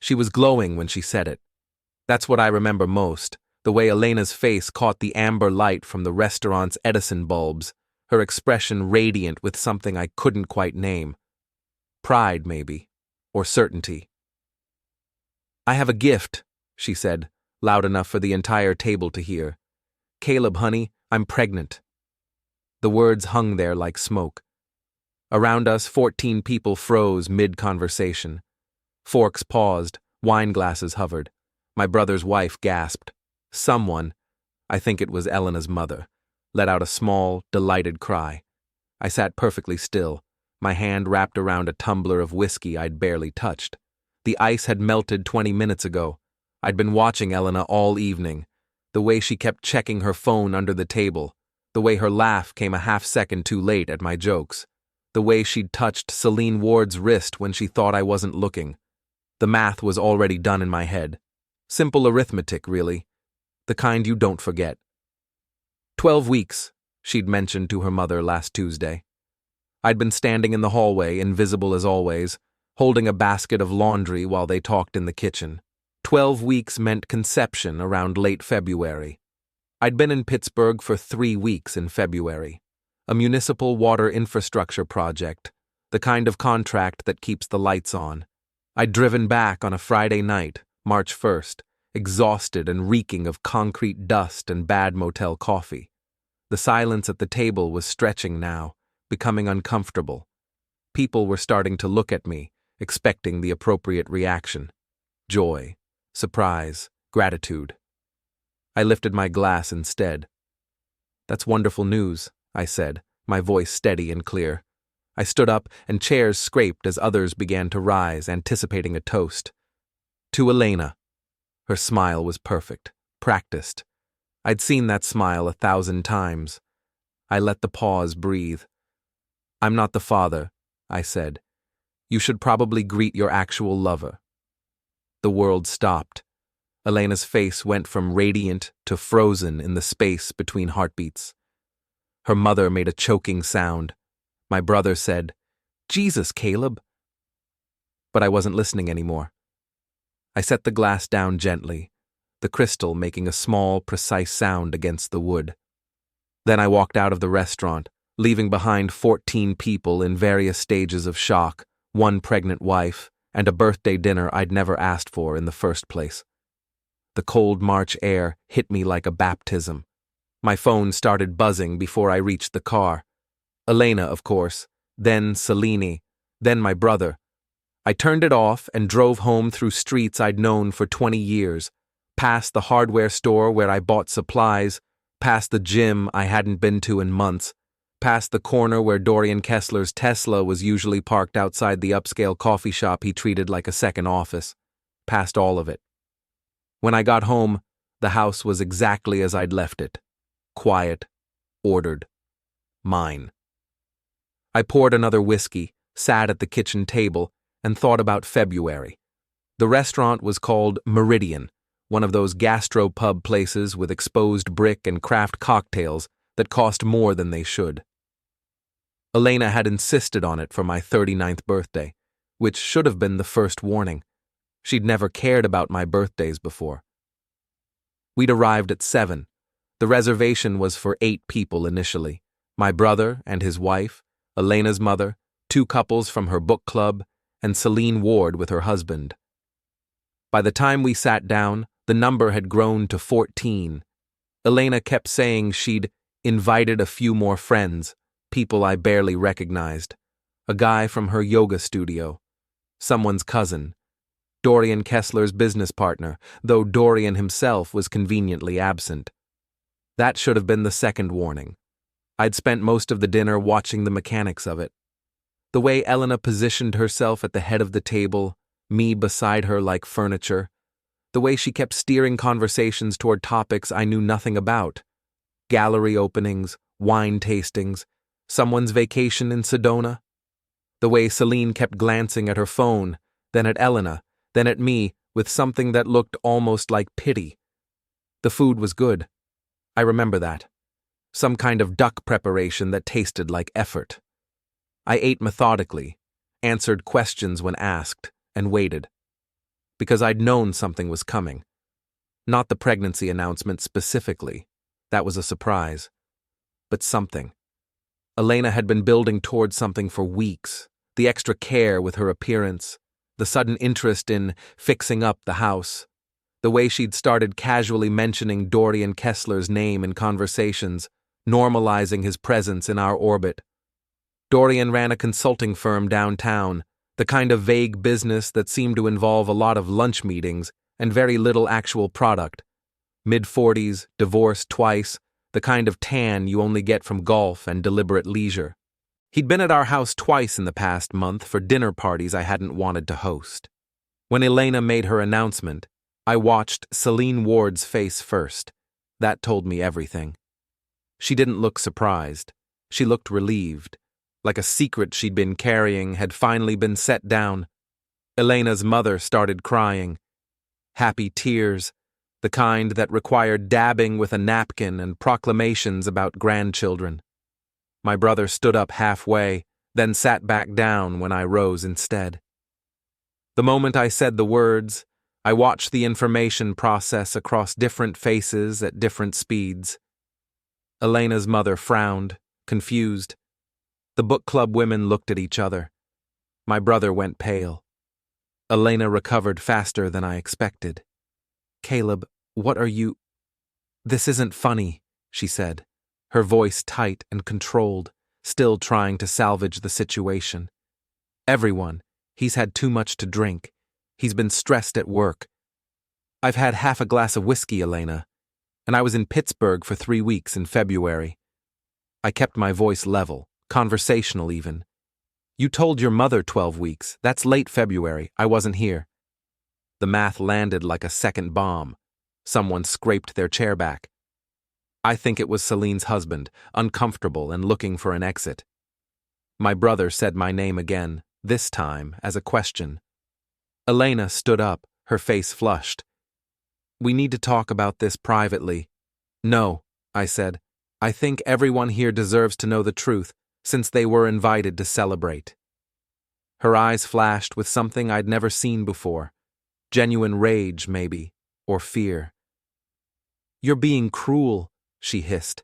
She was glowing when she said it. That's what I remember most, the way Elena's face caught the amber light from the restaurant's Edison bulbs, her expression radiant with something I couldn't quite name. Pride, maybe, or certainty. "I have a gift," she said, loud enough for the entire table to hear. "Caleb, honey, I'm pregnant." The words hung there like smoke. Around us, 14 people froze mid-conversation. Forks paused, wine glasses hovered. My brother's wife gasped. Someone, I think it was Elena's mother, let out a small, delighted cry. I sat perfectly still, my hand wrapped around a tumbler of whiskey I'd barely touched. The ice had melted 20 minutes ago. I'd been watching Elena all evening. The way she kept checking her phone under the table. The way her laugh came a half-second too late at my jokes. The way she'd touched Selene Ward's wrist when she thought I wasn't looking. The math was already done in my head. Simple arithmetic, really. The kind you don't forget. 12 weeks, she'd mentioned to her mother last Tuesday. I'd been standing in the hallway, invisible as always, holding a basket of laundry while they talked in the kitchen. 12 weeks meant conception around late February. I'd been in Pittsburgh for 3 weeks in February. A municipal water infrastructure project, the kind of contract that keeps the lights on. I'd driven back on a Friday night, March 1st, exhausted and reeking of concrete dust and bad motel coffee. The silence at the table was stretching now, becoming uncomfortable. People were starting to look at me, expecting the appropriate reaction. Joy, surprise, gratitude. I lifted my glass instead. "That's wonderful news," I said, my voice steady and clear. I stood up, and chairs scraped as others began to rise, anticipating a toast. "To Elena." Her smile was perfect, practiced. I'd seen that smile 1,000 times. I let the pause breathe. "I'm not the father," I said. "You should probably greet your actual lover." The world stopped. Elena's face went from radiant to frozen in the space between heartbeats. Her mother made a choking sound. My brother said, "Jesus, Caleb." But I wasn't listening anymore. I set the glass down gently, the crystal making a small, precise sound against the wood. Then I walked out of the restaurant, leaving behind 14 people in various stages of shock, one pregnant wife, and a birthday dinner I'd never asked for in the first place. The cold March air hit me like a baptism. My phone started buzzing before I reached the car. Elena, of course, then Selene, then my brother. I turned it off and drove home through streets I'd known for 20 years, past the hardware store where I bought supplies, past the gym I hadn't been to in months, past the corner where Dorian Kessler's Tesla was usually parked outside the upscale coffee shop he treated like a second office, past all of it. When I got home, the house was exactly as I'd left it. Quiet, ordered, mine. I poured another whiskey, sat at the kitchen table, and thought about February. The restaurant was called Meridian, one of those gastro-pub places with exposed brick and craft cocktails that cost more than they should. Elena had insisted on it for my 39th birthday, which should have been the first warning. She'd never cared about my birthdays before. We'd arrived at 7. The reservation was for 8 people initially. My brother and his wife, Elena's mother, 2 couples from her book club, and Selene Ward with her husband. By the time we sat down, the number had grown to 14. Elena kept saying she'd invited a few more friends, people I barely recognized. A guy from her yoga studio, someone's cousin, Dorian Kessler's business partner, though Dorian himself was conveniently absent. That should have been the second warning. I'd spent most of the dinner watching the mechanics of it. The way Elena positioned herself at the head of the table, me beside her like furniture. The way she kept steering conversations toward topics I knew nothing about. Gallery openings, wine tastings, someone's vacation in Sedona. The way Selene kept glancing at her phone, then at Elena, then at me, with something that looked almost like pity. The food was good. I remember that. Some kind of duck preparation that tasted like effort. I ate methodically, answered questions when asked, and waited. because I'd known something was coming. Not the pregnancy announcement specifically. That was a surprise. But something. Elena had been building towards something for weeks. The extra care with her appearance, the sudden interest in fixing up the house, the way she'd started casually mentioning Dorian Kessler's name in conversations, normalizing his presence in our orbit. Dorian ran a consulting firm downtown, the kind of vague business that seemed to involve a lot of lunch meetings and very little actual product. Mid-40s, divorced twice, the kind of tan you only get from golf and deliberate leisure. He'd been at our house twice in the past month for dinner parties I hadn't wanted to host. When Elena made her announcement, I watched Selene Ward's face first. That told me everything. She didn't look surprised. She looked relieved, like a secret she'd been carrying had finally been set down. Elena's mother started crying. Happy tears, the kind that required dabbing with a napkin and proclamations about grandchildren. My brother stood up halfway, then sat back down when I rose instead. The moment I said the words, I watched the information process across different faces at different speeds. Elena's mother frowned, confused. The book club women looked at each other. My brother went pale. Elena recovered faster than I expected. "Caleb, what are you—" "This isn't funny," she said, her voice tight and controlled, still trying to salvage the situation. "Everyone, he's had too much to drink. He's been stressed at work. I've had half a glass of whiskey, Elena, and I was in Pittsburgh for 3 weeks in February." I kept my voice level, conversational even. "You told your mother 12 weeks. That's late February. I wasn't here." The math landed like a second bomb. Someone scraped their chair back. I think it was Selene's husband, uncomfortable and looking for an exit. My brother said my name again, this time as a question. Elena stood up, her face flushed. "We need to talk about this privately." "No," I said. "I think everyone here deserves to know the truth, since they were invited to celebrate." Her eyes flashed with something I'd never seen before. Genuine rage, maybe, or fear. "You're being cruel," she hissed.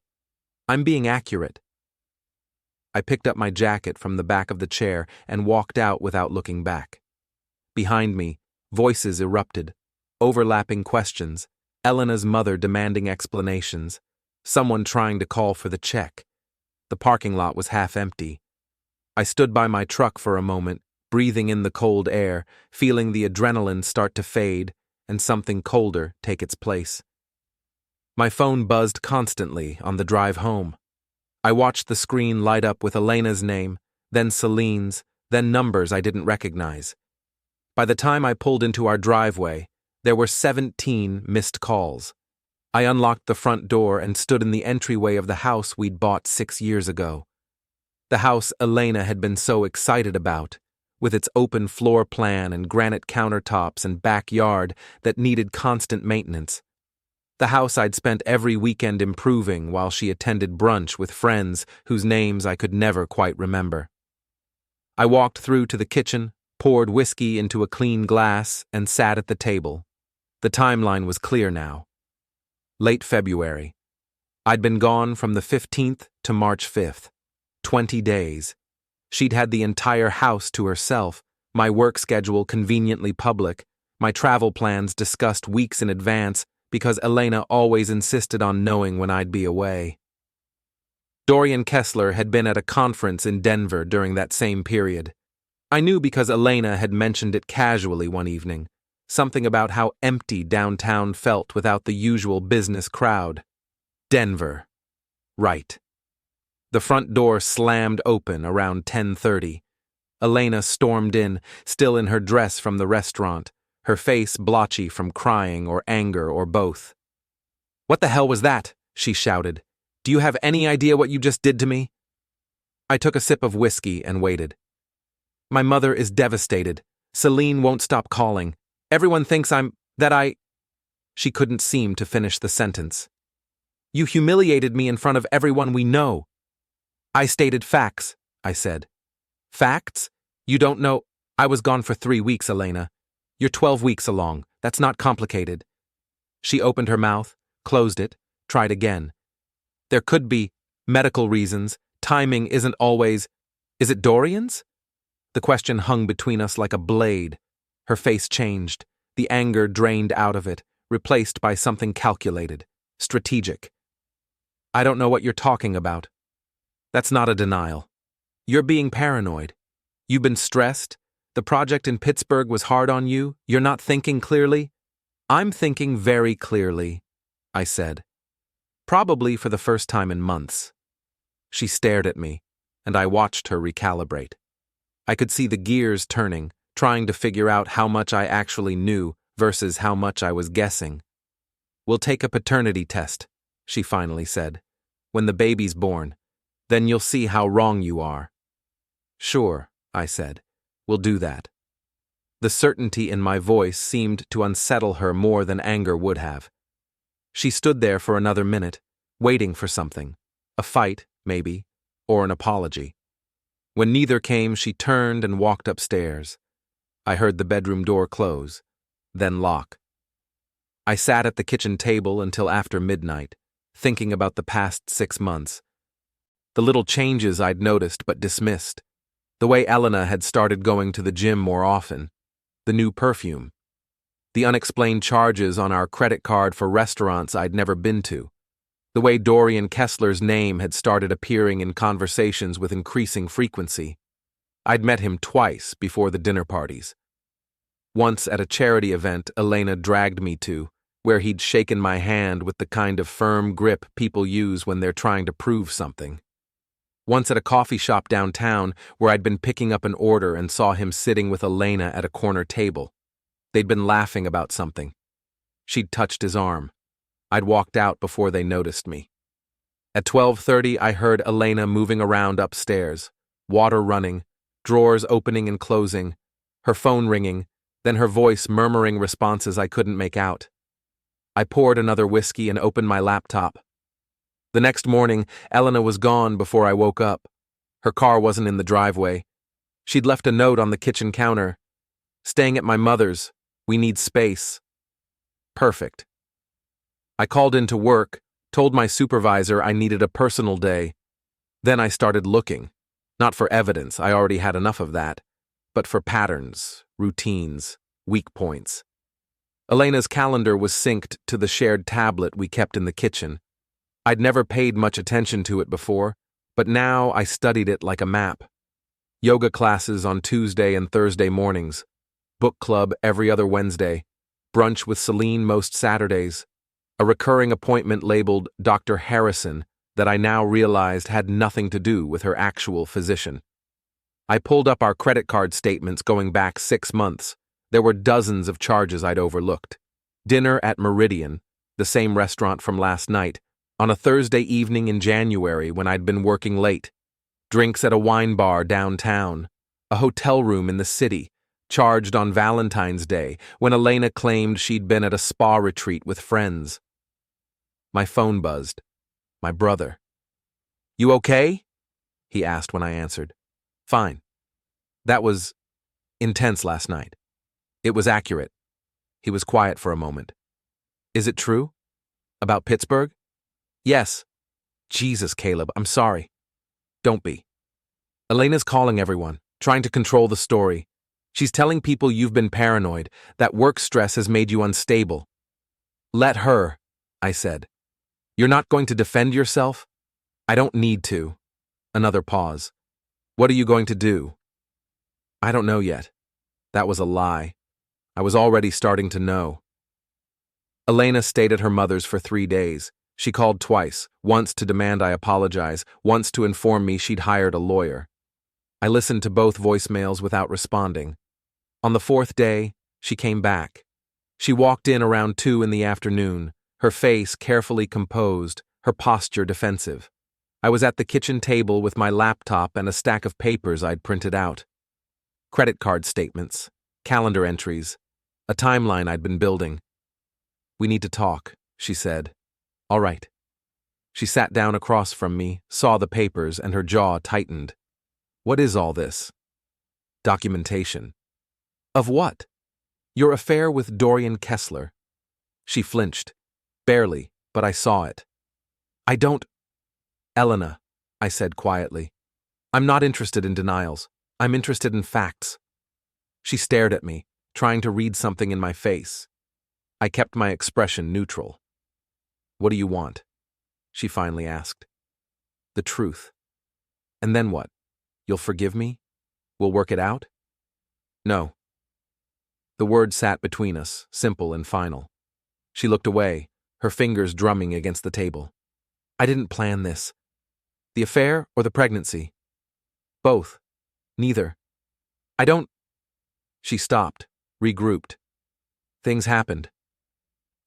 "I'm being accurate." I picked up my jacket from the back of the chair and walked out without looking back. Behind me, voices erupted, overlapping questions, Elena's mother demanding explanations, someone trying to call for the check. The parking lot was half empty. I stood by my truck for a moment, breathing in the cold air, feeling the adrenaline start to fade and something colder take its place. My phone buzzed constantly on the drive home. I watched the screen light up with Elena's name, then Selene's, then numbers I didn't recognize. By the time I pulled into our driveway, there were 17 missed calls. I unlocked the front door and stood in the entryway of the house we'd bought 6 years ago. The house Elena had been so excited about, with its open floor plan and granite countertops and backyard that needed constant maintenance. The house I'd spent every weekend improving while she attended brunch with friends whose names I could never quite remember. I walked through to the kitchen, poured whiskey into a clean glass, and sat at the table. The timeline was clear now. Late February. I'd been gone from the 15th to March 5th. 20 days. She'd had the entire house to herself, my work schedule conveniently public, my travel plans discussed weeks in advance because Elena always insisted on knowing when I'd be away. Dorian Kessler had been at a conference in Denver during that same period. I knew because Elena had mentioned it casually one evening, something about how empty downtown felt without the usual business crowd. Denver. Right. The front door slammed open around 10:30. Elena stormed in, still in her dress from the restaurant, her face blotchy from crying or anger or both. "What the hell was that?" she shouted. "Do you have any idea what you just did to me?" I took a sip of whiskey and waited. "My mother is devastated. Selene won't stop calling. Everyone thinks that I—" She couldn't seem to finish the sentence. "You humiliated me in front of everyone we know." "I stated facts," I said. "Facts? You don't know—" "I was gone for 3 weeks, Elena. You're 12 weeks along. That's not complicated. She opened her mouth, closed it, tried again. There could be medical reasons. Timing isn't always. Is it Dorian's? The question hung between us like a blade. Her face changed. The anger drained out of it, replaced by something calculated, strategic. I don't know what you're talking about. That's not a denial. You're being paranoid. You've been stressed. The project in Pittsburgh was hard on you. You're not thinking clearly. I'm thinking very clearly, I said. Probably for the first time in months. She stared at me, and I watched her recalibrate. I could see the gears turning, trying to figure out how much I actually knew versus how much I was guessing. We'll take a paternity test, she finally said. When the baby's born, then you'll see how wrong you are. Sure, I said. We'll do that. The certainty in my voice seemed to unsettle her more than anger would have. She stood there for another minute, waiting for something. A fight, maybe, or an apology. When neither came, she turned and walked upstairs. I heard the bedroom door close, then lock. I sat at the kitchen table until after midnight, thinking about the past 6 months. The little changes I'd noticed but dismissed. The way Elena had started going to the gym more often. The new perfume. The unexplained charges on our credit card for restaurants I'd never been to. The way Dorian Kessler's name had started appearing in conversations with increasing frequency. I'd met him twice before the dinner parties. Once at a charity event Elena dragged me to, where he'd shaken my hand with the kind of firm grip people use when they're trying to prove something. Once at a coffee shop downtown where I'd been picking up an order and saw him sitting with Elena at a corner table. They'd been laughing about something. She'd touched his arm. I'd walked out before they noticed me. At 12:30, I heard Elena moving around upstairs, water running, drawers opening and closing, her phone ringing, then her voice murmuring responses I couldn't make out. I poured another whiskey and opened my laptop. The next morning, Elena was gone before I woke up. Her car wasn't in the driveway. She'd left a note on the kitchen counter. Staying at my mother's. We need space. Perfect. I called into work, told my supervisor I needed a personal day. Then I started looking. Not for evidence, I already had enough of that, but for patterns, routines, weak points. Elena's calendar was synced to the shared tablet we kept in the kitchen. I'd never paid much attention to it before, but now I studied it like a map. Yoga classes on Tuesday and Thursday mornings, book club every other Wednesday, brunch with Selene most Saturdays, a recurring appointment labeled Dr. Harrison that I now realized had nothing to do with her actual physician. I pulled up our credit card statements going back 6 months. There were dozens of charges I'd overlooked. Dinner at Meridian, the same restaurant from last night, on a Thursday evening in January when I'd been working late. Drinks at a wine bar downtown. A hotel room in the city, charged on Valentine's Day when Elena claimed she'd been at a spa retreat with friends. My phone buzzed. My brother. "You okay?" he asked when I answered. "Fine. That was intense last night." It was accurate. He was quiet for a moment. "Is it true? About Pittsburgh?" "Yes." "Jesus, Caleb, I'm sorry." "Don't be." "Elena's calling everyone, trying to control the story. She's telling people you've been paranoid, that work stress has made you unstable." "Let her," I said. "You're not going to defend yourself?" "I don't need to." Another pause. "What are you going to do?" "I don't know yet." That was a lie. I was already starting to know. Elena stayed at her mother's for 3 days. She called twice, once to demand I apologize, once to inform me she'd hired a lawyer. I listened to both voicemails without responding. On the 4th day, she came back. She walked in around 2 in the afternoon, her face carefully composed, her posture defensive. I was at the kitchen table with my laptop and a stack of papers I'd printed out. Credit card statements, calendar entries, a timeline I'd been building. "We need to talk," she said. "All right." She sat down across from me, saw the papers, and her jaw tightened. "What is all this?" "Documentation." "Of what?" Your affair with Dorian Kessler. She flinched. Barely, but I saw it. I don't. Elena, I said quietly. I'm not interested in denials. I'm interested in facts. She stared at me, trying to read something in my face. I kept my expression neutral. What do you want? She finally asked. The truth. And then what? You'll forgive me? We'll work it out? No. The word sat between us, simple and final. She looked away, her fingers drumming against the table. I didn't plan this. The affair or the pregnancy? Both. Neither. I don't. She stopped, regrouped. Things happened.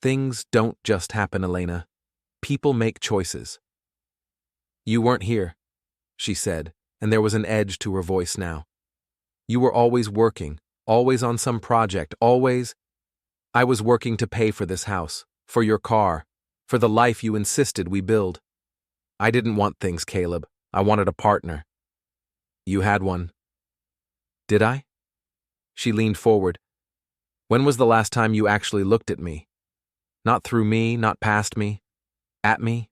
Things don't just happen, Elena. People make choices. You weren't here, she said, and there was an edge to her voice now. You were always working, always on some project, always. I was working to pay for this house, for your car, for the life you insisted we build. I didn't want things, Caleb. I wanted a partner. You had one. Did I? She leaned forward. When was the last time you actually looked at me? Not through me, not past me. At me?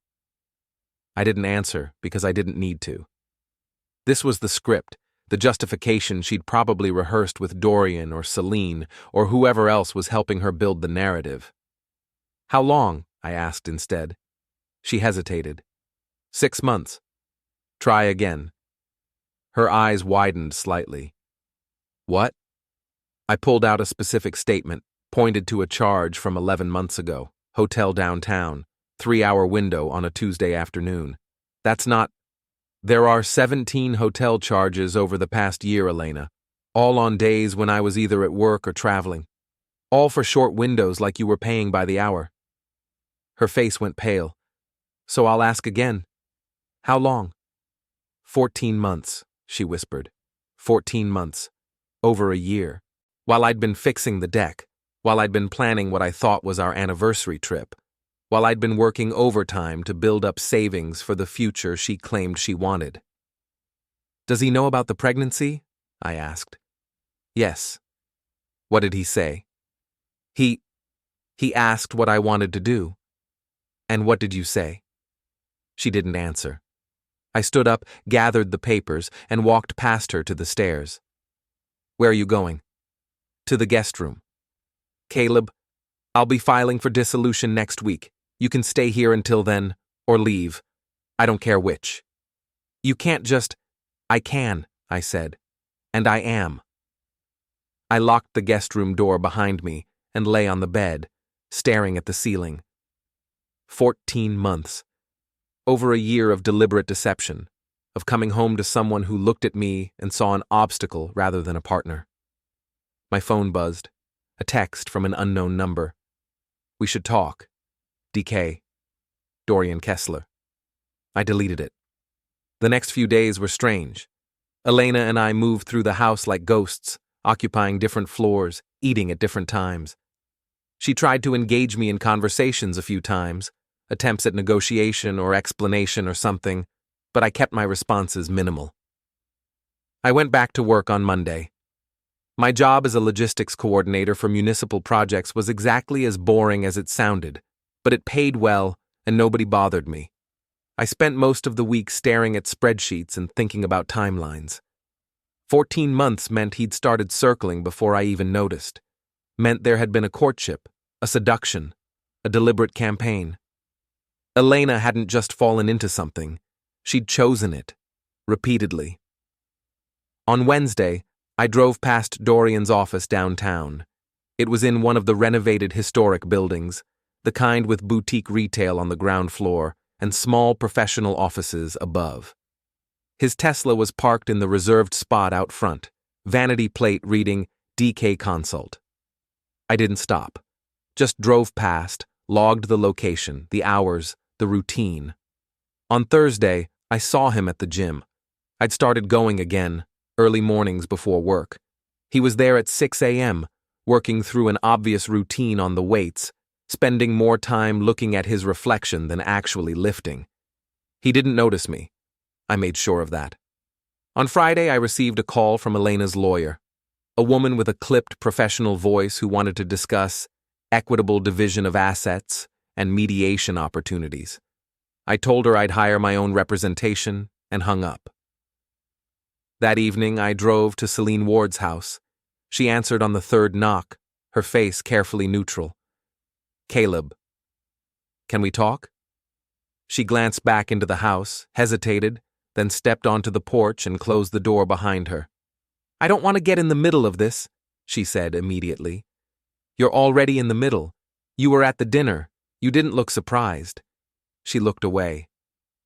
I didn't answer because I didn't need to. This was the script, the justification she'd probably rehearsed with Dorian or Selene or whoever else was helping her build the narrative. How long? I asked instead. She hesitated. 6 months. Try again. Her eyes widened slightly. What? I pulled out a specific statement, pointed to a charge from 11 months ago, hotel downtown, 3-hour window on a Tuesday afternoon. That's not. There are 17 hotel charges over the past year, Elena, all on days when I was either at work or traveling. All for short windows like you were paying by the hour. Her face went pale. So I'll ask again. How long? 14 months, she whispered. 14 months. Over a year. While I'd been fixing the deck, while I'd been planning what I thought was our anniversary trip, while I'd been working overtime to build up savings for the future she claimed she wanted. Does he know about the pregnancy? I asked. Yes. What did he say? He asked what I wanted to do. And what did you say? She didn't answer. I stood up, gathered the papers, and walked past her to the stairs. Where are you going? To the guest room. Caleb, I'll be filing for dissolution next week. You can stay here until then, or leave. I don't care which. You can't just. I can, I said. And I am. I locked the guest room door behind me and lay on the bed, staring at the ceiling. 14 months. Over a year of deliberate deception, of coming home to someone who looked at me and saw an obstacle rather than a partner. My phone buzzed. A text from an unknown number. We should talk. DK. Dorian Kessler. I deleted it. The next few days were strange. Elena and I moved through the house like ghosts, occupying different floors, eating at different times. She tried to engage me in conversations a few times, attempts at negotiation or explanation or something, but I kept my responses minimal. I went back to work on Monday. My job as a logistics coordinator for municipal projects was exactly as boring as it sounded, but it paid well and nobody bothered me. I spent most of the week staring at spreadsheets and thinking about timelines. 14 months meant he'd started circling before I even noticed. Meant there had been a courtship, a seduction, a deliberate campaign. Elena hadn't just fallen into something. She'd chosen it, repeatedly. On Wednesday, I drove past Dorian's office downtown. It was in one of the renovated historic buildings, the kind with boutique retail on the ground floor and small professional offices above. His Tesla was parked in the reserved spot out front, vanity plate reading DK Consult. I didn't stop, just drove past, logged the location, the hours, the routine. On Thursday, I saw him at the gym. I'd started going again, early mornings before work. He was there at 6 a.m., working through an obvious routine on the weights, spending more time looking at his reflection than actually lifting. He didn't notice me. I made sure of that. On Friday, I received a call from Elena's lawyer. A woman with a clipped professional voice who wanted to discuss equitable division of assets and mediation opportunities. I told her I'd hire my own representation and hung up. That evening, I drove to Selene Ward's house. She answered on the third knock, her face carefully neutral. "Caleb, can we talk?" She glanced back into the house, hesitated, then stepped onto the porch and closed the door behind her. "I don't want to get in the middle of this," she said immediately. "You're already in the middle. You were at the dinner. You didn't look surprised." She looked away.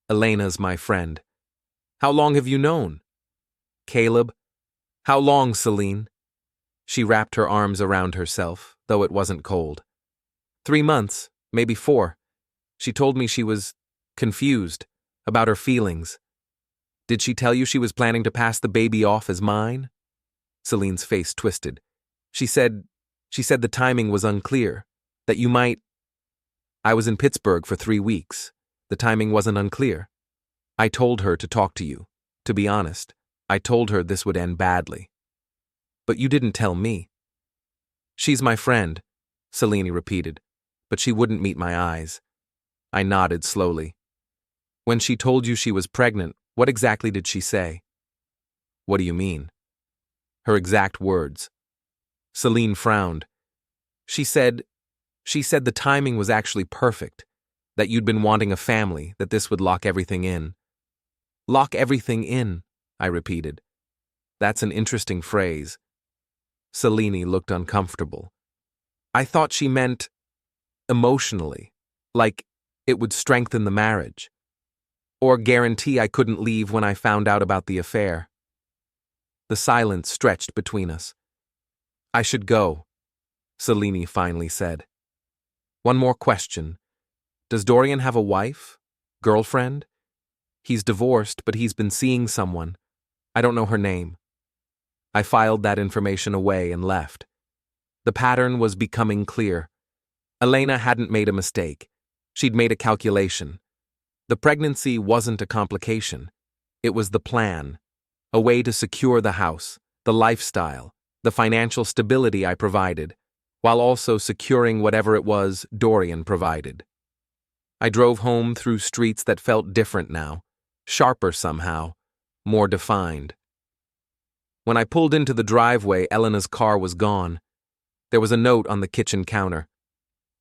"Elena's my friend." "How long have you known?" "Caleb." "How long, Selene?" She wrapped her arms around herself, though it wasn't cold. 3 months, maybe 4. She told me she was confused about her feelings. "Did she tell you she was planning to pass the baby off as mine?" Selene's face twisted. She said the timing was unclear, that you might. I was in Pittsburgh for 3 weeks. The timing wasn't unclear. I told her to talk to you. To be honest, I told her this would end badly. But you didn't tell me. "She's my friend," Selene repeated, but she wouldn't meet my eyes. I nodded slowly. "When she told you she was pregnant, what exactly did she say?" "What do you mean?" "Her exact words." Selene frowned. She said the timing was actually perfect, that you'd been wanting a family, that this would lock everything in. "Lock everything in," I repeated. "That's an interesting phrase." Selene looked uncomfortable. "I thought she meant emotionally, like it would strengthen the marriage, or guarantee I couldn't leave when I found out about the affair." The silence stretched between us. "I should go," Selene finally said. "One more question. Does Dorian have a wife? Girlfriend? He's divorced, but he's been seeing someone. I don't know her name." I filed that information away and left. The pattern was becoming clear. Elena hadn't made a mistake. She'd made a calculation. The pregnancy wasn't a complication. It was the plan. A way to secure the house, the lifestyle, the financial stability I provided, while also securing whatever it was Dorian provided. I drove home through streets that felt different now, sharper somehow, more defined. When I pulled into the driveway, Elena's car was gone. There was a note on the kitchen counter.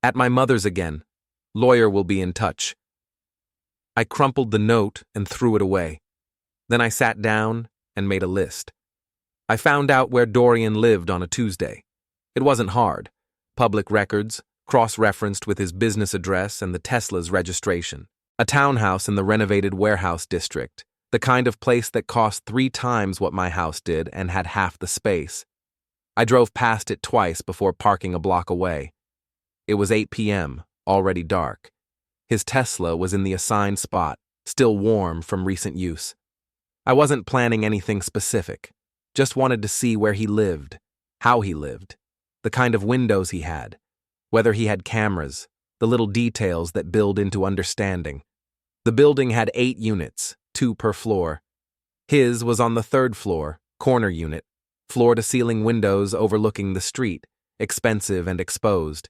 "At my mother's again. Lawyer will be in touch." I crumpled the note and threw it away. Then I sat down and made a list. I found out where Dorian lived on a Tuesday. It wasn't hard. Public records, cross-referenced with his business address and the Tesla's registration. A townhouse in the renovated warehouse district, the kind of place that cost 3 times what my house did and had half the space. I drove past it twice before parking a block away. It was 8 p.m., already dark. His Tesla was in the assigned spot, still warm from recent use. I wasn't planning anything specific, just wanted to see where he lived, how he lived, the kind of windows he had, whether he had cameras, the little details that build into understanding. The building had 8 units, 2 per floor. His was on the 3rd floor, corner unit, floor-to-ceiling windows overlooking the street, expensive and exposed.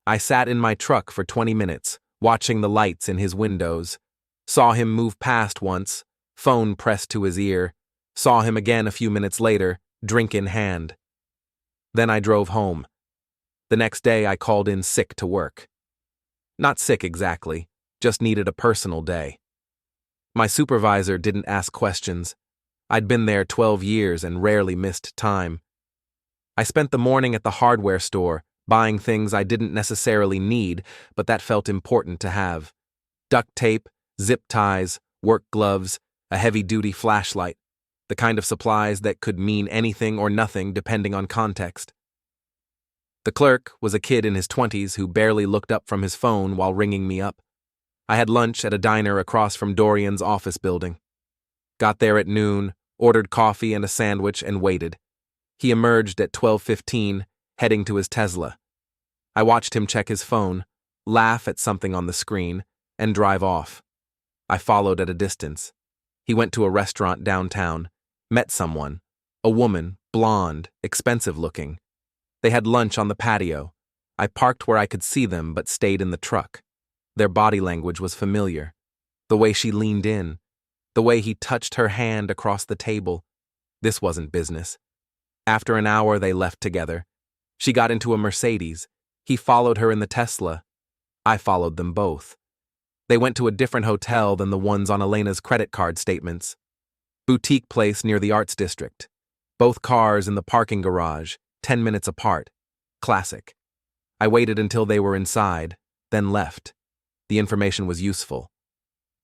I sat in my truck for 20 minutes, watching the lights in his windows. Saw him move past once, phone pressed to his ear. Saw him again a few minutes later, drink in hand. Then I drove home. The next day I called in sick to work. Not sick exactly, just needed a personal day. My supervisor didn't ask questions. I'd been there 12 years and rarely missed time. I spent the morning at the hardware store, buying things I didn't necessarily need, but that felt important to have. Duct tape, zip ties, work gloves, a heavy-duty flashlight, the kind of supplies that could mean anything or nothing depending on context. The clerk was a kid in his 20s who barely looked up from his phone while ringing me up. I had lunch at a diner across from Dorian's office building. Got there at noon, ordered coffee and a sandwich, and waited. He emerged at 12:15, heading to his Tesla. I watched him check his phone, laugh at something on the screen, and drive off. I followed at a distance. He went to a restaurant downtown, met someone, a woman blonde, expensive looking. They had lunch on the patio. I parked where I could see them but stayed in the truck. Their body language was familiar. The way she leaned in. The way he touched her hand across the table. This wasn't business. After an hour, they left together. She got into a Mercedes. He followed her in the Tesla. I followed them both. They went to a different hotel than the ones on Elena's credit card statements. Boutique place near the Arts District. Both cars in the parking garage, 10 minutes apart. Classic. I waited until they were inside, then left. The information was useful.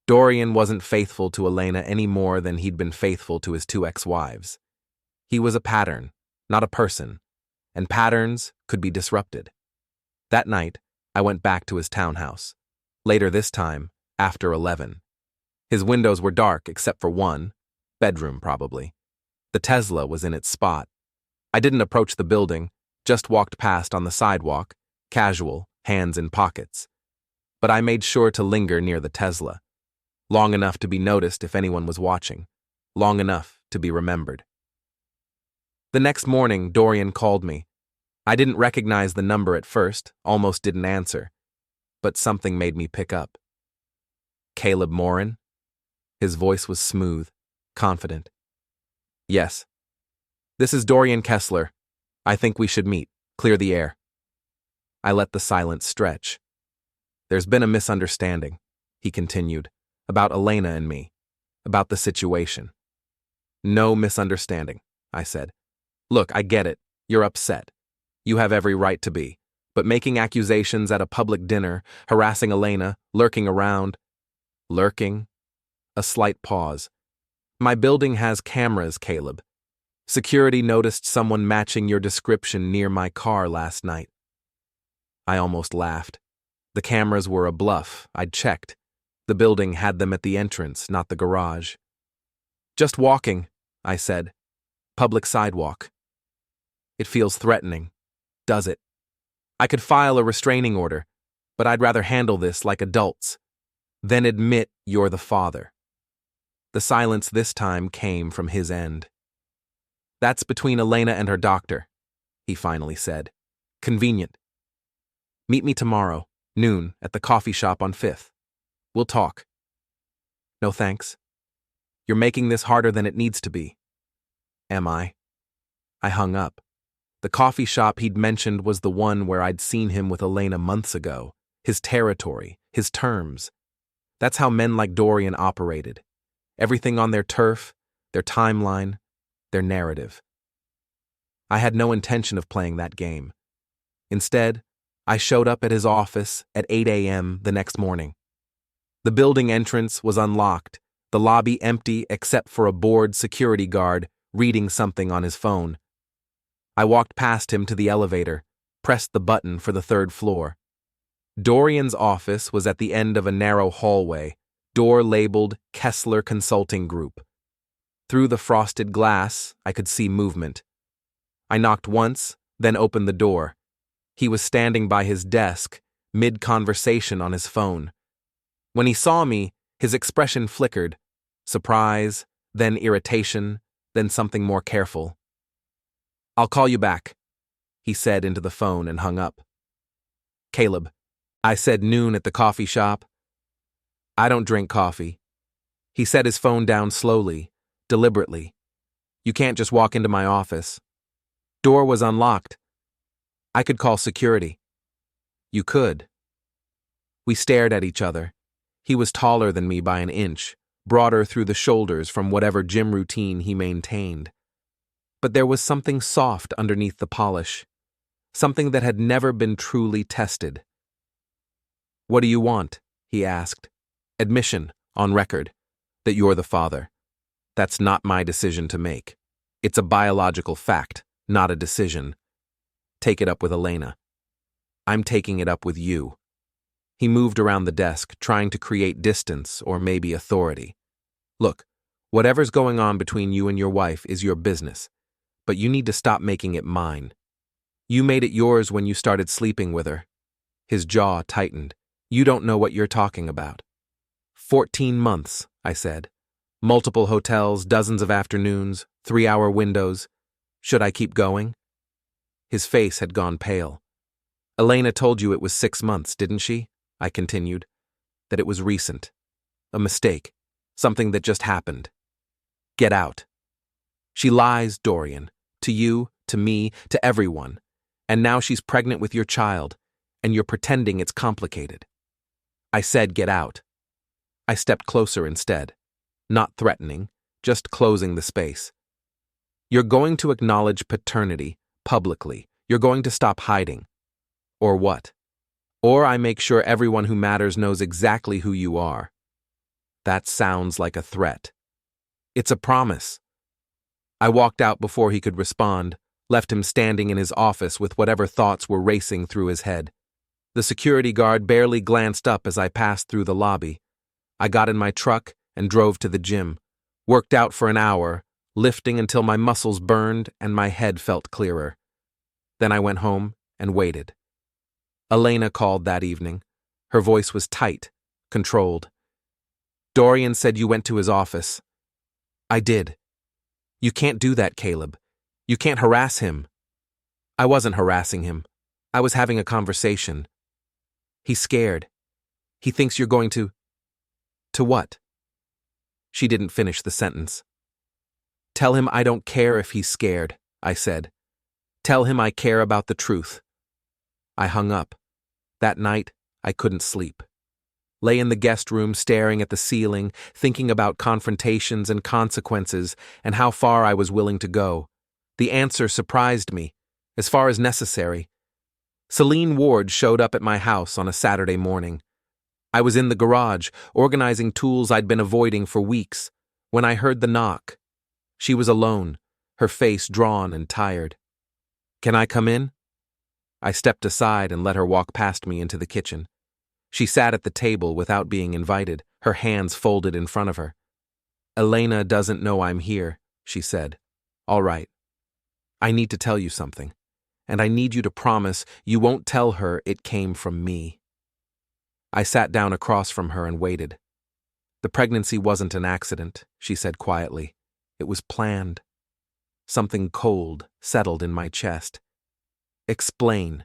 Dorian wasn't faithful to Elena any more than he'd been faithful to his 2 ex-wives. He was a pattern, not a person, and patterns could be disrupted. That night, I went back to his townhouse. Later this time, after 11. His windows were dark except for one, bedroom probably. The Tesla was in its spot. I didn't approach the building, just walked past on the sidewalk, casual, hands in pockets. But I made sure to linger near the Tesla. Long enough to be noticed if anyone was watching. Long enough to be remembered. The next morning, Dorian called me. I didn't recognize the number at first, almost didn't answer. But something made me pick up. Caleb Morren? His voice was smooth, confident. Yes. This is Dorian Kessler. I think we should meet. Clear the air. I let the silence stretch. There's been a misunderstanding, he continued, about Elena and me, about the situation. No misunderstanding, I said. Look, I get it. You're upset. You have every right to be. But making accusations at a public dinner, harassing Elena, lurking around. Lurking? A slight pause. My building has cameras, Caleb. Security noticed someone matching your description near my car last night. I almost laughed. The cameras were a bluff, I'd checked. The building had them at the entrance, not the garage. Just walking, I said. Public sidewalk. It feels threatening, does it? I could file a restraining order, but I'd rather handle this like adults. Then admit you're the father. The silence this time came from his end. That's between Elena and her doctor, he finally said. Convenient. Meet me tomorrow, noon, at the coffee shop on 5th. We'll talk. No thanks. You're making this harder than it needs to be. Am I? I hung up. The coffee shop he'd mentioned was the one where I'd seen him with Elena months ago. His territory, his terms. That's how men like Dorian operated. Everything on their turf, their timeline, their narrative. I had no intention of playing that game. Instead, I showed up at his office at 8 a.m. the next morning. The building entrance was unlocked, the lobby empty except for a bored security guard reading something on his phone. I walked past him to the elevator, pressed the button for the 3rd floor. Dorian's office was at the end of a narrow hallway, door labeled Kessler Consulting Group. Through the frosted glass, I could see movement. I knocked once, then opened the door. He was standing by his desk, mid-conversation on his phone. When he saw me, his expression flickered. Surprise, then irritation, then something more careful. I'll call you back, he said into the phone and hung up. Caleb, I said noon at the coffee shop. I don't drink coffee. He set his phone down slowly, deliberately. You can't just walk into my office. Door was unlocked. I could call security. You could. We stared at each other. He was taller than me by an inch, broader through the shoulders from whatever gym routine he maintained. But there was something soft underneath the polish, something that had never been truly tested. What do you want? He asked. Admission, on record, that you're the father. That's not my decision to make. It's a biological fact, not a decision. Take it up with Elena. I'm taking it up with you. He moved around the desk, trying to create distance or maybe authority. Look, whatever's going on between you and your wife is your business, but you need to stop making it mine. You made it yours when you started sleeping with her. His jaw tightened. You don't know what you're talking about. 14 months, I said. Multiple hotels, dozens of afternoons, 3-hour windows. Should I keep going? His face had gone pale. Elena told you it was 6 months, didn't she? I continued. That it was recent. A mistake. Something that just happened. Get out. She lies, Dorian. To you, to me, to everyone. And now she's pregnant with your child, and you're pretending it's complicated. I said get out. I stepped closer instead. Not threatening, just closing the space. You're going to acknowledge paternity, publicly. You're going to stop hiding. Or what? Or I make sure everyone who matters knows exactly who you are. That sounds like a threat. It's a promise. I walked out before he could respond, left him standing in his office with whatever thoughts were racing through his head. The security guard barely glanced up as I passed through the lobby. I got in my truck and drove to the gym, worked out for an hour, lifting until my muscles burned and my head felt clearer. Then I went home and waited. Elena called that evening. Her voice was tight, controlled. Dorian said you went to his office. I did. You can't do that, Caleb. You can't harass him. I wasn't harassing him. I was having a conversation. He's scared. He thinks you're going to... To what? She didn't finish the sentence. Tell him I don't care if he's scared, I said. Tell him I care about the truth. I hung up. That night, I couldn't sleep. Lay in the guest room staring at the ceiling, thinking about confrontations and consequences and how far I was willing to go. The answer surprised me, as far as necessary. Selene Ward showed up at my house on a Saturday morning. I was in the garage, organizing tools I'd been avoiding for weeks, when I heard the knock. She was alone, her face drawn and tired. Can I come in? I stepped aside and let her walk past me into the kitchen. She sat at the table without being invited, her hands folded in front of her. Elena doesn't know I'm here, she said. All right. I need to tell you something, and I need you to promise you won't tell her it came from me. I sat down across from her and waited. The pregnancy wasn't an accident, she said quietly. It was planned. Something cold settled in my chest. Explain.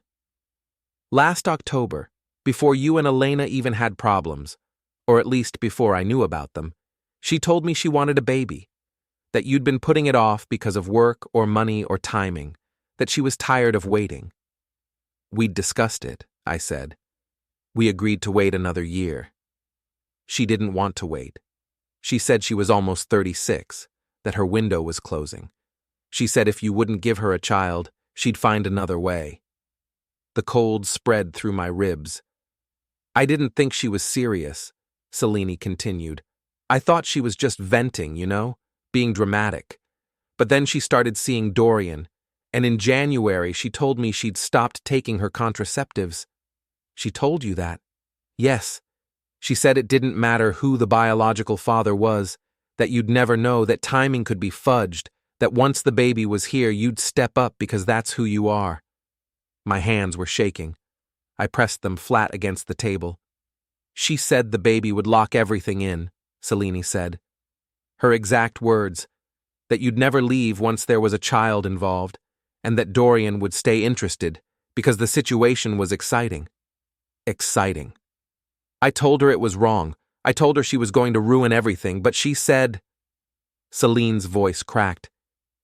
Last October, before you and Elena even had problems, or at least before I knew about them, she told me she wanted a baby, that you'd been putting it off because of work or money or timing, that she was tired of waiting. We'd discussed it, I said. We agreed to wait another year. She didn't want to wait. She said she was almost 36, that her window was closing. She said if you wouldn't give her a child, she'd find another way. The cold spread through my ribs. I didn't think she was serious, Selene continued. I thought she was just venting, being dramatic. But then she started seeing Dorian, and in January she told me she'd stopped taking her contraceptives. She told you that? Yes. She said it didn't matter who the biological father was, that you'd never know, that timing could be fudged, that once the baby was here you'd step up because that's who you are. My hands were shaking. I pressed them flat against the table. She said the baby would lock everything in, Selene said. Her exact words, that you'd never leave once there was a child involved, and that Dorian would stay interested because the situation was exciting. Exciting. I told her it was wrong. I told her she was going to ruin everything, but she said... Selene's voice cracked.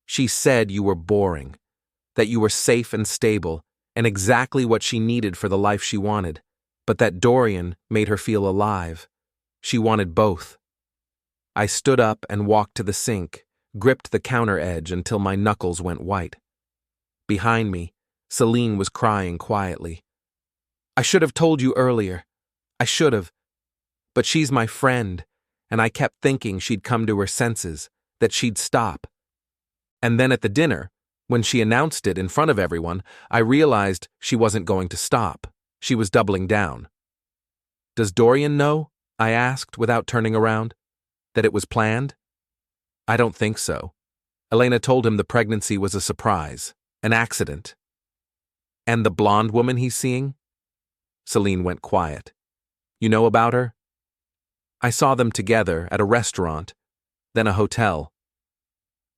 She said you were boring, that you were safe and stable, and exactly what she needed for the life she wanted, but that Dorian made her feel alive. She wanted both. I stood up and walked to the sink, gripped the counter edge until my knuckles went white. Behind me, Selene was crying quietly. I should have told you earlier. I should have. But she's my friend, and I kept thinking she'd come to her senses, that she'd stop. And then at the dinner, when she announced it in front of everyone, I realized she wasn't going to stop. She was doubling down. Does Dorian know? I asked without turning around. That it was planned? I don't think so. Elena told him the pregnancy was a surprise, an accident. And the blonde woman he's seeing? Selene went quiet. You know about her? I saw them together at a restaurant, then a hotel.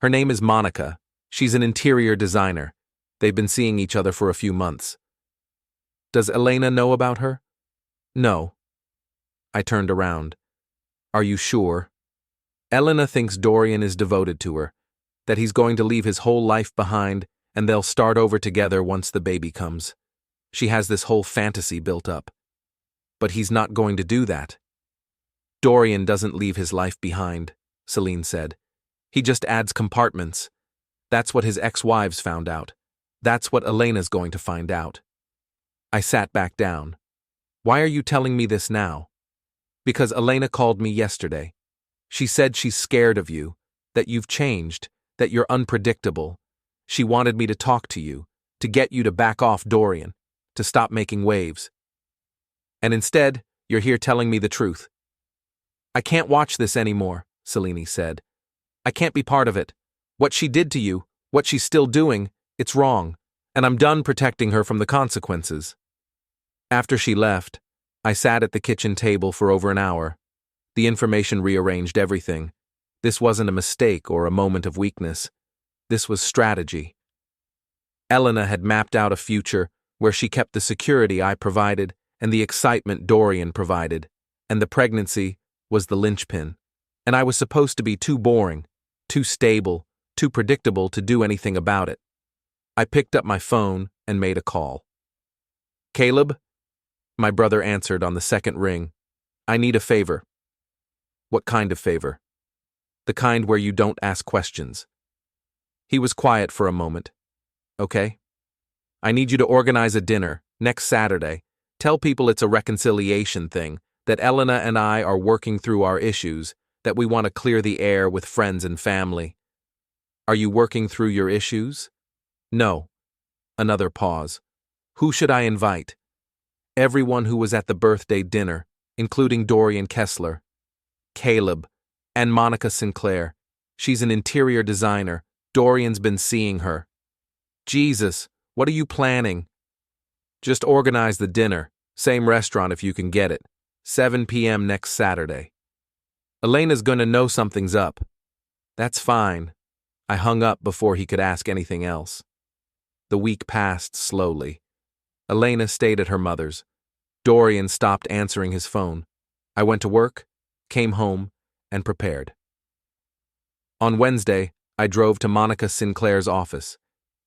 Her name is Monica. She's an interior designer. They've been seeing each other for a few months. Does Elena know about her? No. I turned around. Are you sure? Elena thinks Dorian is devoted to her, that he's going to leave his whole life behind and they'll start over together once the baby comes. She has this whole fantasy built up. But he's not going to do that. Dorian doesn't leave his life behind, Selene said. He just adds compartments. That's what his ex-wives found out. That's what Elena's going to find out. I sat back down. Why are you telling me this now? Because Elena called me yesterday. She said she's scared of you, that you've changed, that you're unpredictable. She wanted me to talk to you, to get you to back off Dorian, to stop making waves. And instead, you're here telling me the truth. I can't watch this anymore, Selene said. I can't be part of it. What she did to you, what she's still doing, it's wrong, and I'm done protecting her from the consequences. After she left, I sat at the kitchen table for over an hour. The information rearranged everything. This wasn't a mistake or a moment of weakness. This was strategy. Elena had mapped out a future where she kept the security I provided and the excitement Dorian provided, and the pregnancy was the linchpin. And I was supposed to be too boring, too stable, too predictable to do anything about it. I picked up my phone and made a call. Caleb? My brother answered on the second ring. I need a favor. What kind of favor? The kind where you don't ask questions. He was quiet for a moment. Okay. I need you to organize a dinner, next Saturday. Tell people it's a reconciliation thing, that Elena and I are working through our issues, that we want to clear the air with friends and family. Are you working through your issues? No. Another pause. Who should I invite? Everyone who was at the birthday dinner, including Dorian Kessler, Caleb, and Monica Sinclair. She's an interior designer. Dorian's been seeing her. Jesus, what are you planning? Just organize the dinner, same restaurant if you can get it, 7 p.m. next Saturday. Elena's gonna know something's up. That's fine. I hung up before he could ask anything else. The week passed slowly. Elena stayed at her mother's. Dorian stopped answering his phone. I went to work, came home, and prepared. On Wednesday, I drove to Monica Sinclair's office.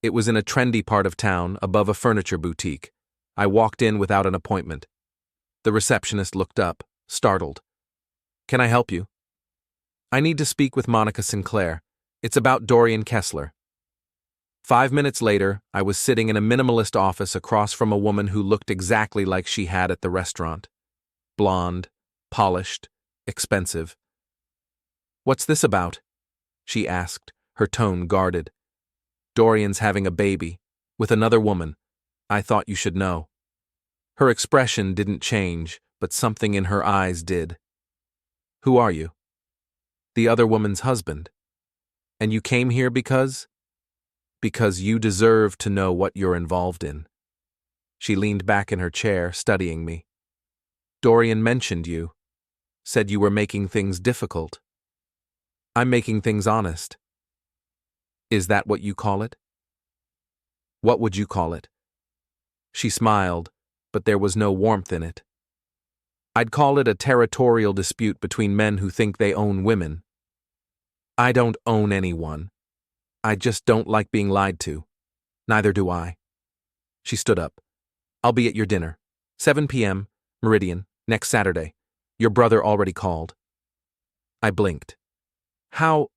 It was in a trendy part of town, above a furniture boutique. I walked in without an appointment. The receptionist looked up, startled. Can I help you? I need to speak with Monica Sinclair. It's about Dorian Kessler. 5 minutes later, I was sitting in a minimalist office across from a woman who looked exactly like she had at the restaurant. Blonde, polished, expensive. What's this about? She asked, her tone guarded. Dorian's having a baby, with another woman. I thought you should know. Her expression didn't change, but something in her eyes did. Who are you? The other woman's husband. And you came here because? Because you deserve to know what you're involved in. She leaned back in her chair, studying me. Dorian mentioned you. Said you were making things difficult. I'm making things honest. Is that what you call it? What would you call it? She smiled, but there was no warmth in it. I'd call it a territorial dispute between men who think they own women. I don't own anyone. I just don't like being lied to. Neither do I. She stood up. I'll be at your dinner. 7 p.m., Meridian, next Saturday. Your brother already called. I blinked. How?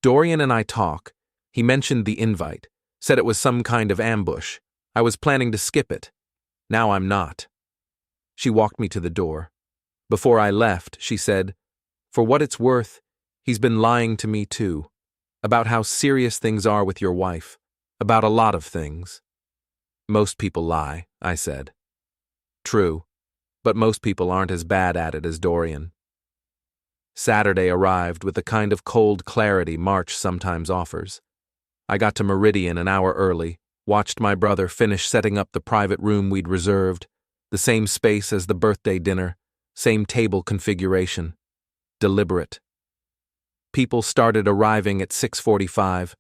Dorian and I talk. He mentioned the invite, said it was some kind of ambush. I was planning to skip it. Now I'm not. She walked me to the door. Before I left, she said, for what it's worth, he's been lying to me too. About how serious things are with your wife. About a lot of things. Most people lie, I said. True, but most people aren't as bad at it as Dorian. Saturday arrived with the kind of cold clarity March sometimes offers. I got to Meridian an hour early, watched my brother finish setting up the private room we'd reserved, the same space as the birthday dinner, same table configuration. Deliberate. People started arriving at 6:45.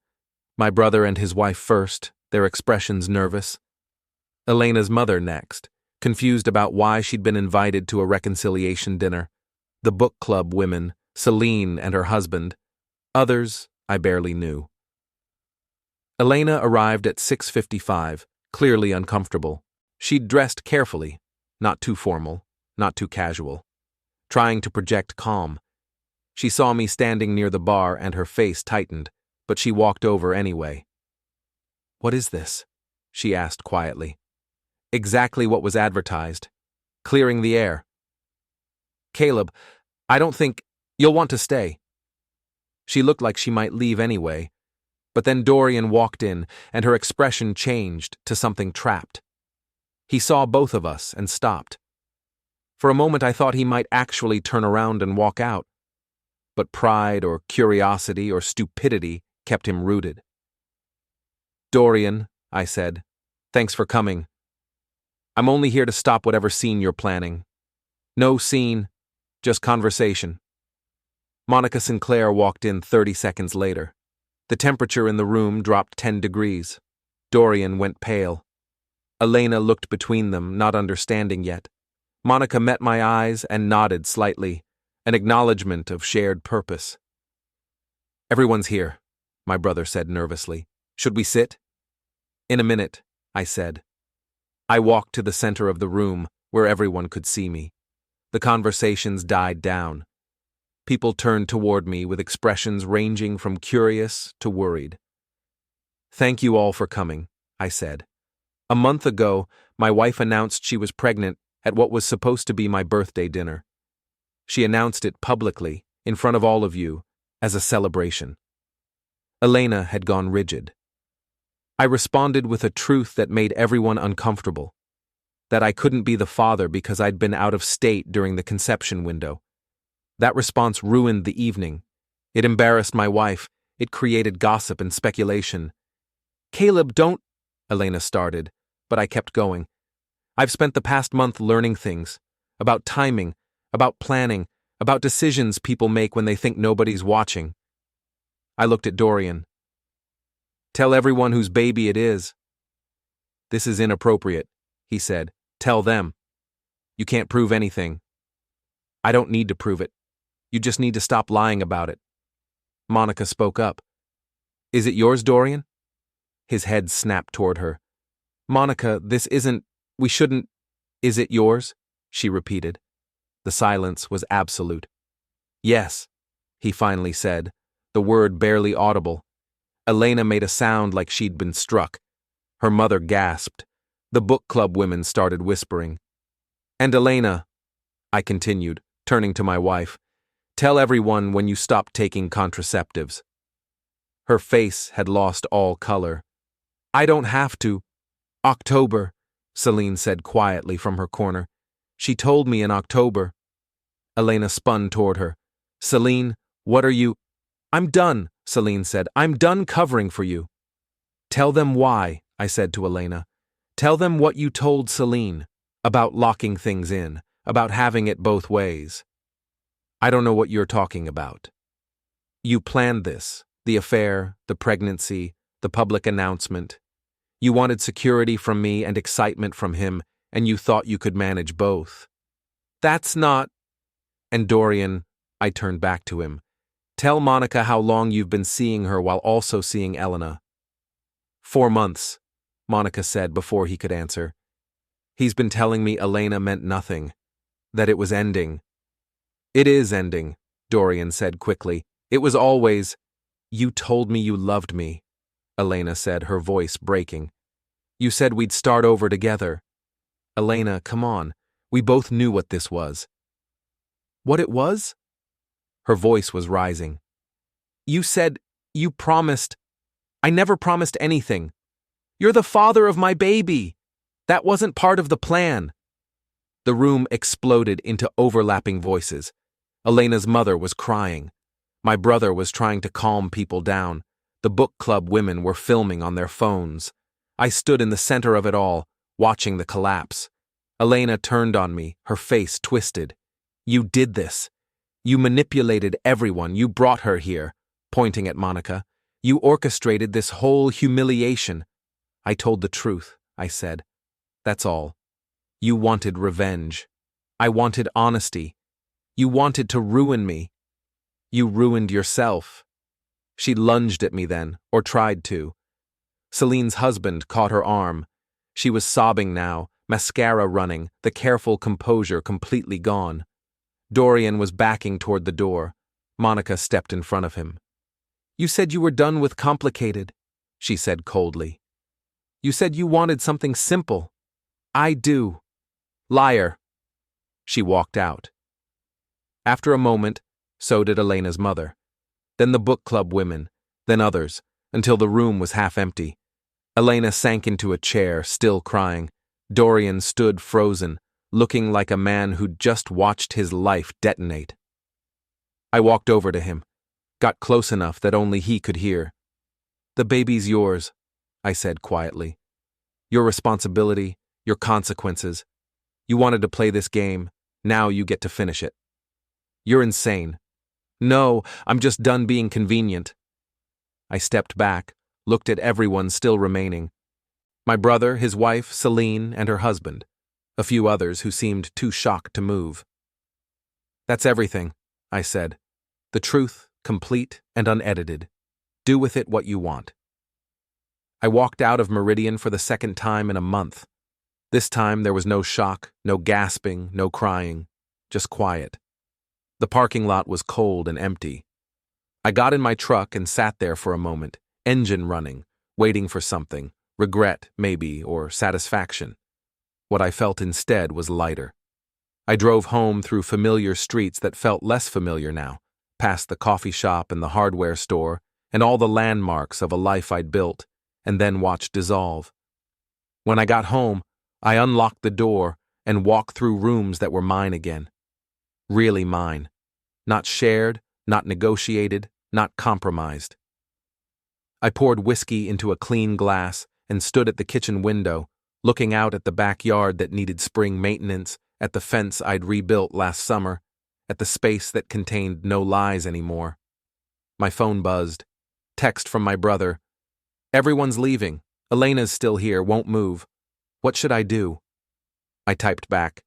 My brother and his wife first, their expressions nervous. Elena's mother next, confused about why she'd been invited to a reconciliation dinner. The book club women, Selene and her husband. Others I barely knew. Elena arrived at 6:55, clearly uncomfortable. She'd dressed carefully, not too formal, not too casual, trying to project calm. She saw me standing near the bar and her face tightened, but she walked over anyway. "What is this?" she asked quietly. Exactly what was advertised. Clearing the air. "Caleb, I don't think you'll want to stay." She looked like she might leave anyway, but then Dorian walked in and her expression changed to something trapped. He saw both of us and stopped. For a moment I thought he might actually turn around and walk out, but pride or curiosity or stupidity kept him rooted. "Dorian," I said, "thanks for coming. I'm only here to stop whatever scene you're planning. No scene, just conversation." Monica Sinclair walked in 30 seconds later. The temperature in the room dropped 10 degrees. Dorian went pale. Elena looked between them, not understanding yet. Monica met my eyes and nodded slightly, an acknowledgement of shared purpose. "Everyone's here," my brother said nervously. "Should we sit?" "In a minute," I said. I walked to the center of the room, where everyone could see me. The conversations died down. People turned toward me with expressions ranging from curious to worried. "Thank you all for coming," I said. "A month ago, my wife announced she was pregnant at what was supposed to be my birthday dinner. She announced it publicly, in front of all of you, as a celebration." Elena had gone rigid. I responded with a truth that made everyone uncomfortable, that I couldn't be the father because I'd been out of state during the conception window. That response ruined the evening. It embarrassed my wife. It created gossip and speculation. "Caleb, don't," Elena started, but I kept going. "I've spent the past month learning things, about timing, about planning, about decisions people make when they think nobody's watching." I looked at Dorian. "Tell everyone whose baby it is." "This is inappropriate," he said. "Tell them. You can't prove anything." "I don't need to prove it. You just need to stop lying about it." Monica spoke up. "Is it yours, Dorian?" His head snapped toward her. "Monica, this isn't, we shouldn't, is it yours?" she repeated. The silence was absolute. "Yes," he finally said, the word barely audible. Elena made a sound like she'd been struck. Her mother gasped. The book club women started whispering. "And Elena," I continued, turning to my wife, "tell everyone when you stop taking contraceptives." Her face had lost all color. "I don't have to." "October," Selene said quietly from her corner. "She told me in October." Elena spun toward her. "Selene, what are you—" "I'm done," Selene said. "I'm done covering for you." "Tell them why," I said to Elena. "Tell them what you told Selene, about locking things in, about having it both ways." "I don't know what you're talking about." "You planned this, the affair, the pregnancy, the public announcement. You wanted security from me and excitement from him, and you thought you could manage both." "That's not—" "And Dorian," I turned back to him, "tell Monica how long you've been seeing her while also seeing Elena." 4 months, Monica said before he could answer. "He's been telling me Elena meant nothing, that it was ending." "It is ending," Dorian said quickly. "It was always—" "You told me you loved me," Elena said, her voice breaking. "You said we'd start over together." "Elena, come on. We both knew what this was." "What it was?" Her voice was rising. "You said, you promised. I never promised anything. You're the father of my baby. That wasn't part of the plan." The room exploded into overlapping voices. Elena's mother was crying. My brother was trying to calm people down. The book club women were filming on their phones. I stood in the center of it all, watching the collapse. Elena turned on me, her face twisted. "You did this. You manipulated everyone. You brought her here," pointing at Monica. You orchestrated this whole humiliation. I told the truth, I said. That's all. You wanted revenge. I wanted honesty. You wanted to ruin me. You ruined yourself. She lunged at me then, or tried to. Selene's husband caught her arm. She was sobbing now, mascara running, the careful composure completely gone. Dorian was backing toward the door. Monica stepped in front of him. You said you were done with complicated, she said coldly. You said you wanted something simple. I do. Liar. She walked out. After a moment, so did Elena's mother. Then the book club women, then others, until the room was half empty. Elena sank into a chair, still crying. Dorian stood frozen, looking like a man who'd just watched his life detonate. I walked over to him, got close enough that only he could hear. The baby's yours, I said quietly. Your responsibility, your consequences. You wanted to play this game, now you get to finish it. You're insane. No, I'm just done being convenient. I stepped back, looked at everyone still remaining. My brother, his wife, Selene, and her husband. A few others who seemed too shocked to move. That's everything, I said. The truth, complete and unedited. Do with it what you want. I walked out of Meridian for the second time in a month. This time there was no shock, no gasping, no crying, just quiet. The parking lot was cold and empty. I got in my truck and sat there for a moment, engine running, waiting for something, regret, maybe, or satisfaction. What I felt instead was lighter. I drove home through familiar streets that felt less familiar now, past the coffee shop and the hardware store, and all the landmarks of a life I'd built, and then watched dissolve. When I got home, I unlocked the door and walked through rooms that were mine again. Really mine. Not shared, not negotiated, not compromised. I poured whiskey into a clean glass and stood at the kitchen window, looking out at the backyard that needed spring maintenance, at the fence I'd rebuilt last summer, at the space that contained no lies anymore. My phone buzzed. Text from my brother. Everyone's leaving. Elena's still here, won't move. What should I do? I typed back.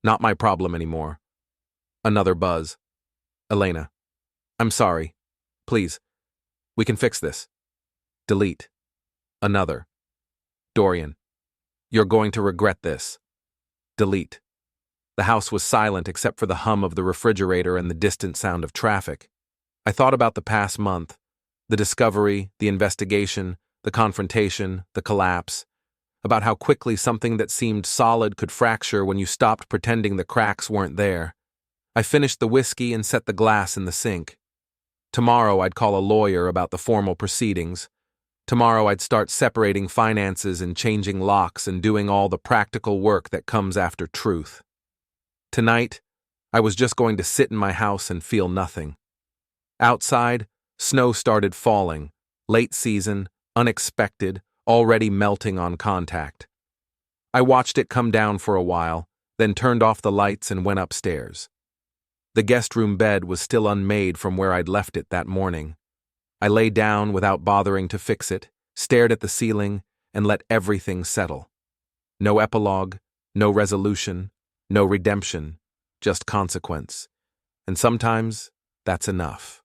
Not my problem anymore. Another buzz. Elena. I'm sorry. Please. We can fix this. Delete. Another. Dorian. You're going to regret this. Delete. The house was silent except for the hum of the refrigerator and the distant sound of traffic. I thought about the past month, the discovery, the investigation, the confrontation, the collapse, about how quickly something that seemed solid could fracture when you stopped pretending the cracks weren't there. I finished the whiskey and set the glass in the sink. Tomorrow I'd call a lawyer about the formal proceedings. Tomorrow I'd start separating finances and changing locks and doing all the practical work that comes after truth. Tonight, I was just going to sit in my house and feel nothing. Outside, snow started falling, late season, unexpected, already melting on contact. I watched it come down for a while, then turned off the lights and went upstairs. The guest room bed was still unmade from where I'd left it that morning. I lay down without bothering to fix it, stared at the ceiling, and let everything settle. No epilogue, no resolution, no redemption, just consequence. And sometimes, that's enough.